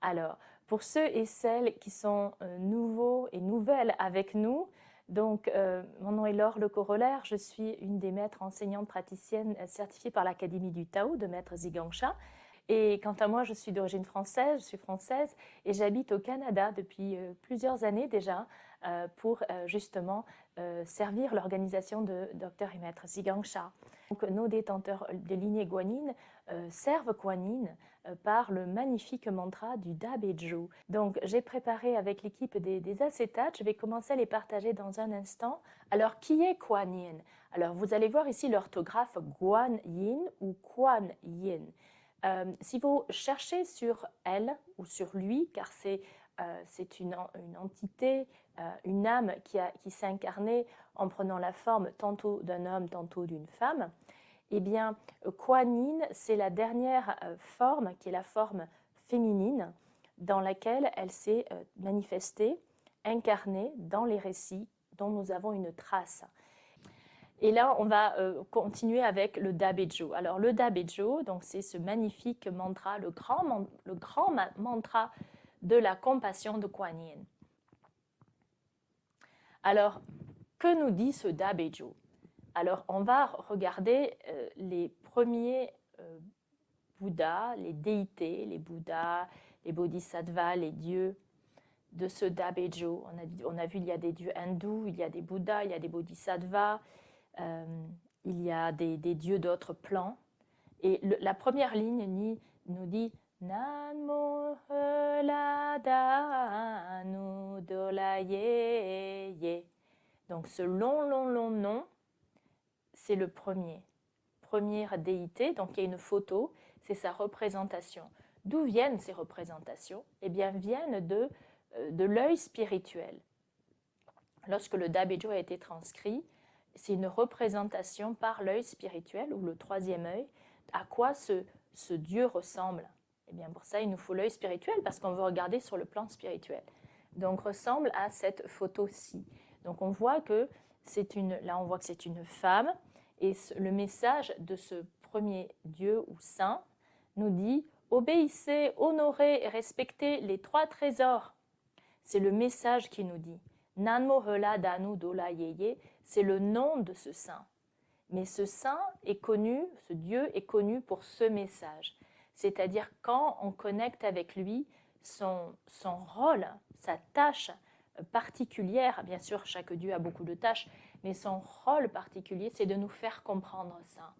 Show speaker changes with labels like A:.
A: Alors, pour ceux et celles qui sont nouveaux et nouvelles avec nous, donc mon nom est Laure Le Corollaire, je suis une des maîtres enseignantes praticiennes certifiées par l'Académie du Tao de Maître Zhigang Sha. Et quant à moi, je suis d'origine française, je suis française et j'habite au Canada depuis plusieurs années déjà pour justement servir l'organisation de Dr et Maître Zhigang Sha. Donc, nos détenteurs de lignée guanine servent Kuan Yin par le magnifique mantra du Da Beiju. Donc j'ai préparé avec l'équipe des acétates, je vais commencer à les partager dans un instant. Alors qui est Kuan Yin? Alors vous allez voir ici l'orthographe Guan Yin ou Kuan Yin. Si vous cherchez sur elle ou sur lui, car c'est une entité, une âme qui s'est incarnée en prenant la forme tantôt d'un homme, tantôt d'une femme, eh bien, Kuan Yin, c'est la dernière forme qui est la forme féminine dans laquelle elle s'est manifestée, incarnée dans les récits dont nous avons une trace. Et là, on va continuer avec le Da Beiju. Alors, le Da Beiju, donc c'est ce magnifique mantra, le grand mantra de la compassion de Kuan Yin. Alors, que nous dit ce Da Beiju? Alors, on va regarder les premiers Bouddhas, les déités, les Bouddhas, les Bodhisattvas, les dieux de ce Da Beiju. On a vu, il y a des dieux hindous, il y a des Bouddhas, il y a des Bodhisattvas, il y a des dieux d'autres plans. Et la première ligne nous dit Nanmo Hela Danu Dolaye Ye. Donc ce long nom, c'est le première déité, donc il y a une photo, c'est sa représentation. D'où viennent ces représentations? Eh bien, viennent de l'œil spirituel. Lorsque le Da Beiju a été transcrit, c'est une représentation par l'œil spirituel ou le troisième œil. À quoi ce Dieu ressemble? Eh bien, pour ça, il nous faut l'œil spirituel parce qu'on veut regarder sur le plan spirituel. Donc, ressemble à cette photo-ci. Donc, on voit que là, on voit que c'est une femme. Et le message de ce premier Dieu ou saint nous dit « Obéissez, honorez et respectez les trois trésors ». C'est le message qui nous dit « Nanmo Hela Danu Dola Yeye », c'est le nom de ce saint. Mais ce saint est connu, ce Dieu est connu pour ce message. C'est-à-dire quand on connecte avec lui, son rôle, sa tâche particulière, bien sûr chaque Dieu a beaucoup de tâches, mais son rôle particulier, c'est de nous faire comprendre ça.